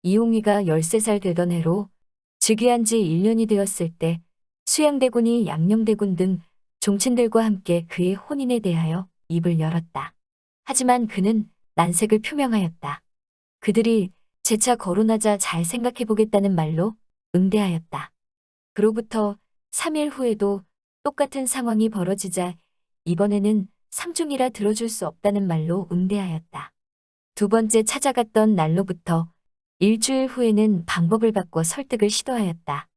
이홍희가 13살 되던 해로 즉위한 지 1년이 되었을 때 수양대군이 양녕대군 등 종친들과 함께 그의 혼인에 대하여 입을 열었다. 하지만 그는 난색을 표명하였다. 그들이 재차 거론하자 잘 생각해보겠다는 말로 응대하였다. 그로부터 3일 후에도 똑같은 상황이 벌어지자 이번에는 상중이라 들어줄 수 없다는 말로 응대하였다. 두 번째 찾아갔던 날로부터 일주일 후에는 방법을 바꿔 설득을 시도하였다.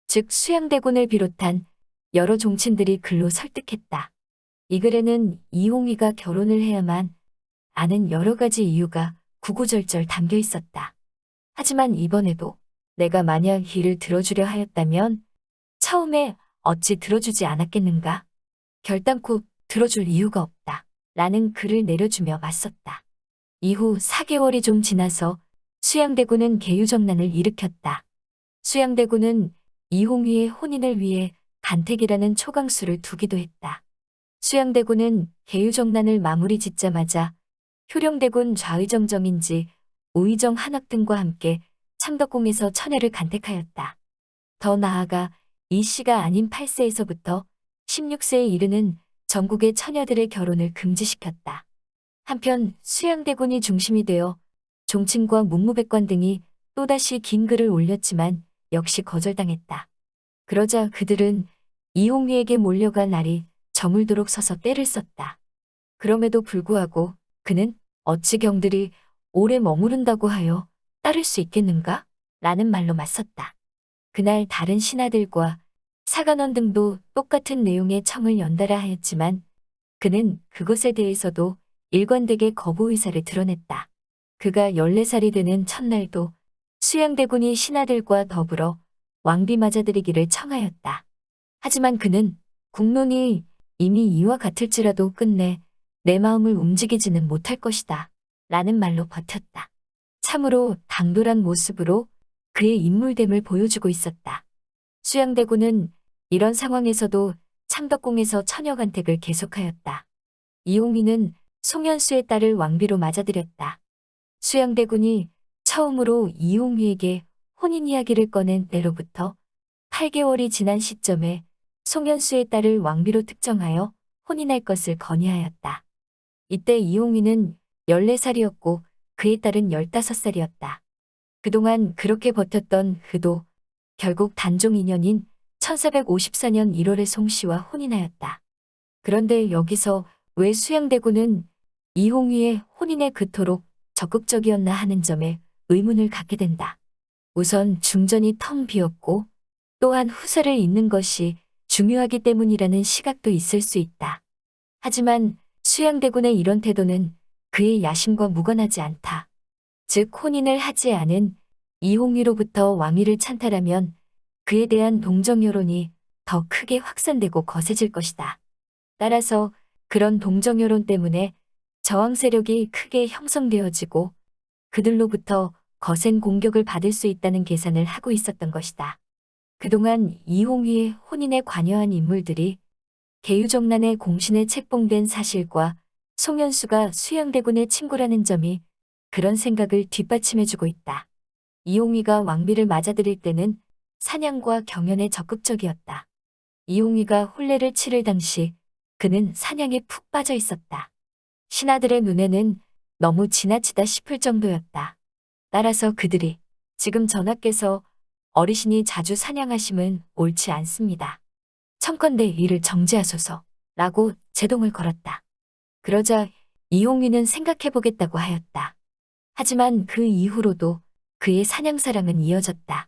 즉 수양대군을 비롯한 여러 종친들이 글로 설득했다. 이 글에는 이홍희가 결혼을 해야만 아는 여러 가지 이유가 구구절절 담겨 있었다. 하지만 이번에도 내가 만약 이를 들어주려 하였다면 처음에 어찌 들어주지 않았겠는가? 결단코 들어줄 이유가 없다. 라는 글을 내려주며 맞섰다. 이후 4개월이 좀 지나서 수양대군은 계유정난을 일으켰다. 수양대군은 이홍희의 혼인을 위해 간택이라는 초강수를 두기도 했다. 수양대군은 계유정난을 마무리 짓자마자 효령대군 좌의정정인지 우의정 한학 등과 함께 창덕궁에서 처녀를 간택하였다. 더 나아가 이 씨가 아닌 8세에서부터 16세에 이르는 전국의 처녀들의 결혼을 금지시켰다. 한편 수양대군이 중심이 되어 종친과 문무백관 등이 또다시 긴 글을 올렸지만 역시 거절당했다. 그러자 그들은 이홍희에게 몰려간 날이 저물도록 서서 떼를 썼다. 그럼에도 불구하고 그는 어찌 경들이 오래 머무른다고 하여 따를 수 있겠는가? 라는 말로 맞섰다. 그날 다른 신하들과 사간원 등도 똑같은 내용의 청을 연달아 하였지만 그는 그것에 대해서도 일관되게 거부 의사를 드러냈다. 그가 14살이 되는 첫날도 수양대군이 신하들과 더불어 왕비 맞아들이기를 청하였다. 하지만 그는 국론이 이미 이와 같을지라도 끝내 내 마음을 움직이지는 못할 것이다. 라는 말로 버텼다. 참으로 당돌한 모습으로 그의 인물됨을 보여주고 있었다. 수양대군은 이런 상황에서도 창덕궁에서 처녀간택을 계속하였다. 이홍희는 송현수의 딸을 왕비로 맞아들였다. 수양대군이 처음으로 이홍희에게 혼인 이야기를 꺼낸 때로부터 8개월이 지난 시점에 송현수의 딸을 왕비로 특정하여 혼인할 것을 건의하였다. 이때 이홍희는 14살이었고 그의 딸은 15살이었다. 그동안 그렇게 버텼던 그도 결국 단종 2년인 1454년 1월에 송씨와 혼인하였다. 그런데 여기서 왜 수양대군은 이홍희의 혼인에 그토록 적극적이었나 하는 점에 의문을 갖게 된다. 우선 중전이 텅 비었고 또한 후세를 잇는 것이 중요하기 때문이라는 시각도 있을 수 있다. 하지만 수양대군의 이런 태도는 그의 야심과 무관하지 않다. 즉 혼인을 하지 않은 이홍희로부터 왕위를 찬탈하면 그에 대한 동정 여론이 더 크게 확산되고 거세질 것이다. 따라서 그런 동정 여론 때문에 저항 세력이 크게 형성되어지고 그들로부터 거센 공격을 받을 수 있다는 계산을 하고 있었던 것이다. 그동안 이홍희의 혼인에 관여한 인물들이 계유정난의 공신에 책봉된 사실과 송현수가 수양대군의 친구라는 점이 그런 생각을 뒷받침해주고 있다. 이홍희가 왕비를 맞아들일 때는 사냥과 경연에 적극적이었다. 이홍희가 혼례를 치를 당시 그는 사냥에 푹 빠져 있었다. 신하들의 눈에는 너무 지나치다 싶을 정도였다. 따라서 그들이 지금 전하께서 어르신이 자주 사냥하심은 옳지 않습니다. 청컨대 이를 정지하소서 라고 제동을 걸었다. 그러자 이홍희는 생각해보겠다고 하였다. 하지만 그 이후로도 그의 사냥사랑은 이어졌다.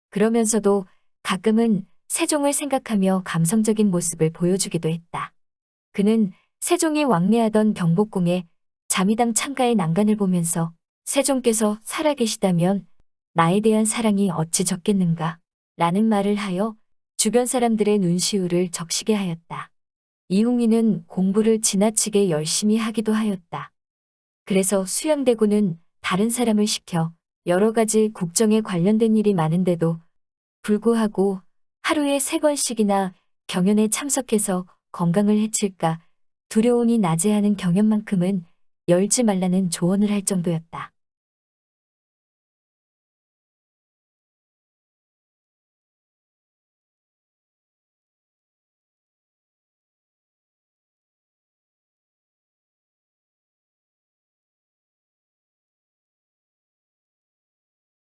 그러면서도 가끔은 세종을 생각하며 감성적인 모습을 보여주기도 했다. 그는 세종이 왕래하던 경복궁에 자미당 창가의 난간을 보면서 세종께서 살아계시다면 나에 대한 사랑이 어찌 적겠는가 라는 말을 하여 주변 사람들의 눈시울을 적시게 하였다. 이홍희는 공부를 지나치게 열심히 하기도 하였다. 그래서 수양대군은 다른 사람을 시켜 여러 가지 국정에 관련된 일이 많은데도 불구하고 하루에 3번씩이나 경연에 참석해서 건강을 해칠까 두려움이 나제하는 경연만큼은 열지 말라는 조언을 할 정도였다.